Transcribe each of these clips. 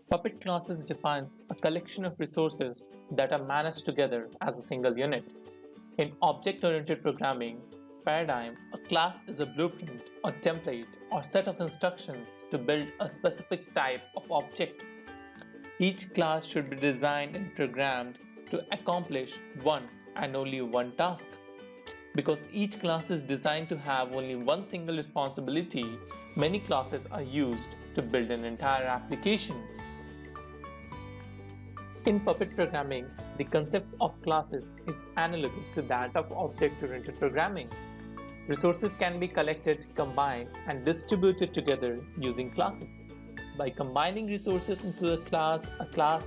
Puppet classes define a collection of resources that are managed together as a single unit. In object-oriented programming paradigm, a class is a blueprint or template or set of instructions to build a specific type of object. Each class should be designed and programmed to accomplish one and only one task. Because each class is designed to have only one single responsibility, many classes are used to build an entire application. In Puppet programming, the concept of classes is analogous to that of object-oriented programming. Resources can be collected, combined, and distributed together using classes. By combining resources into a class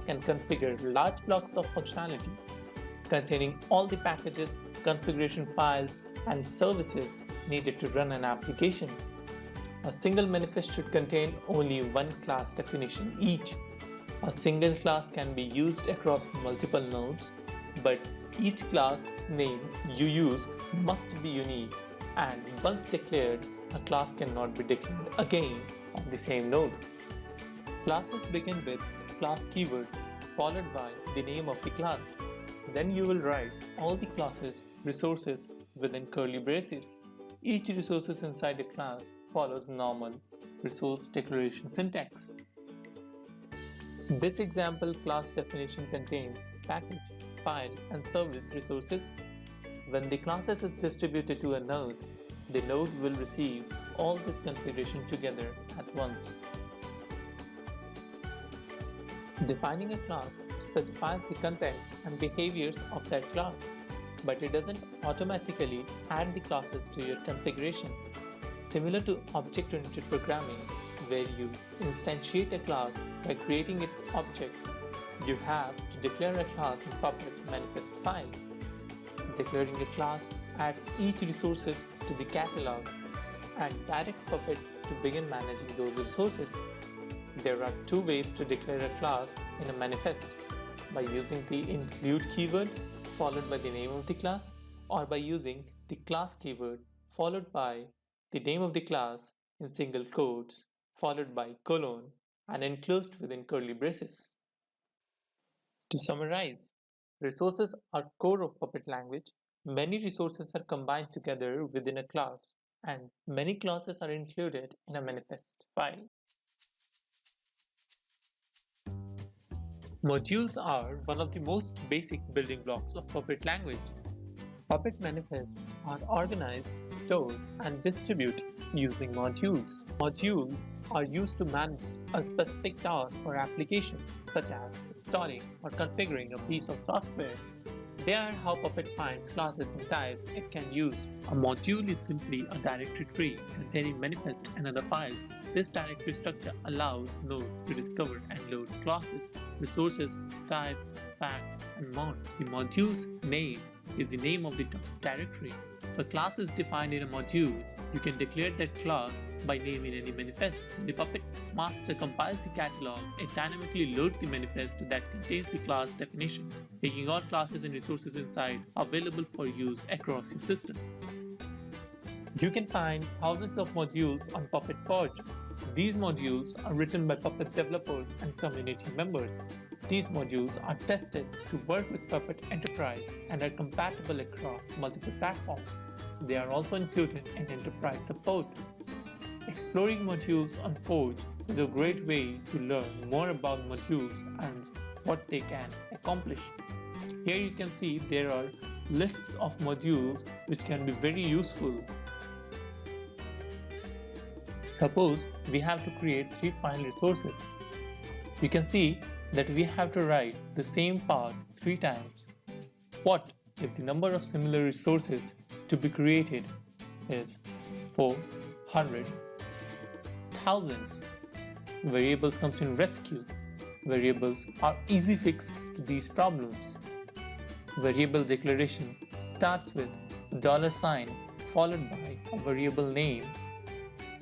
can configure large blocks of functionalities containing all the packages, configuration files, and services needed to run an application. A single manifest should contain only one class definition each. A single class can be used across multiple nodes, but each class name you use must be unique, and once declared, a class cannot be declared again on the same node. Classes begin with class keyword followed by the name of the class. Then you will write all the classes resources within curly braces. Each resources inside a class follows normal resource declaration syntax. This example class definition contains package, file, and service resources. When the classes is distributed to a node, the node will receive all this configuration together at once. Defining a class specifies the contents and behaviors of that class, but it doesn't automatically add the classes to your configuration. Similar to object-oriented programming, where you instantiate a class by creating its object, you have to declare a class in Puppet manifest file. Declaring a class adds each resources to the catalog and directs Puppet to begin managing those resources. There are two ways to declare a class in a manifest: by using the include keyword followed by the name of the class, or by using the class keyword followed by the name of the class in single quotes followed by colon and enclosed within curly braces. To summarize, resources are core of Puppet language. Many resources are combined together within a class, and many classes are included in a manifest file. Modules are one of the most basic building blocks of Puppet language. Puppet manifests are organized, stored, and distributed using modules. Modules are used to manage a specific task or application, such as installing or configuring a piece of software. They are how Puppet finds classes and types it can use. A module is simply a directory tree containing manifest and other files. This directory structure allows nodes to discover and load classes, resources, types, packs, and more. The module's name is the name of the directory. If a class is defined in a module, you can declare that class by name in any manifest. When the Puppet master compiles the catalog, it dynamically loads the manifest that contains the class definition, making all classes and resources inside available for use across your system. You can find thousands of modules on Puppet Forge. These modules are written by Puppet developers and community members. These modules are tested to work with Puppet Enterprise and are compatible across multiple platforms. They are also included in enterprise support. Exploring modules on Forge is a great way to learn more about modules and what they can accomplish. Here you can see there are lists of modules which can be very useful. Suppose we have to create 3 file resources. You can see that we have to write the same path 3 times. What if the number of similar resources to be created is 400? Thousands. Variables comes in rescue. Variables are easy fix to these problems. Variable declaration starts with $sign followed by a variable name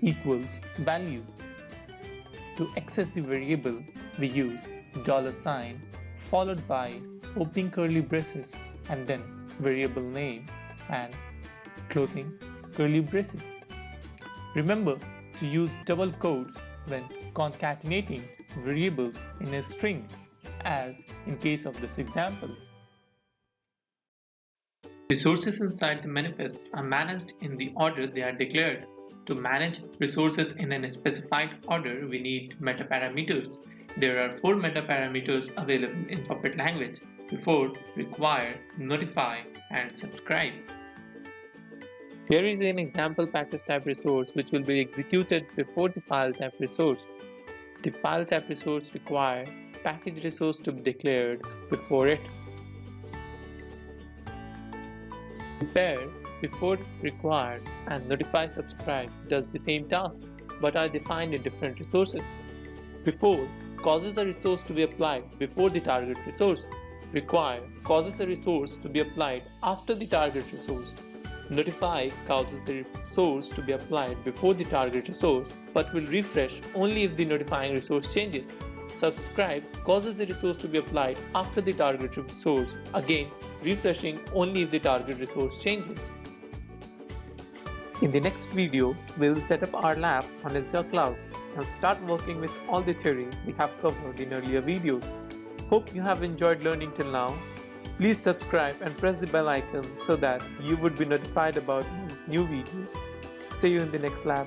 equals value. To access the variable, we use $sign followed by opening curly braces and then variable name and closing curly braces. Remember to use double quotes when concatenating variables in a string, as in case of this example. Resources inside the manifest are managed in the order they are declared. To manage resources in a specified order, we need metaparameters. There are 4 metaparameters available in Puppet language: before, require, notify, and subscribe. Here is an example package type resource which will be executed before the file type resource. The file type resource require package resource to be declared before it. Prepare, before, require, and notify subscribe does the same task but are defined in different resources. Before causes a resource to be applied before the target resource. Require causes a resource to be applied after the target resource. Notify causes the resource to be applied before the target resource but will refresh only if the notifying resource changes. Subscribe causes the resource to be applied after the target resource, again refreshing only if the target resource changes. In the next video, we will set up our lab on Azure Cloud and start working with all the theories we have covered in earlier videos. Hope you have enjoyed learning till now. Please subscribe and press the bell icon so that you would be notified about new videos. See you in the next lab.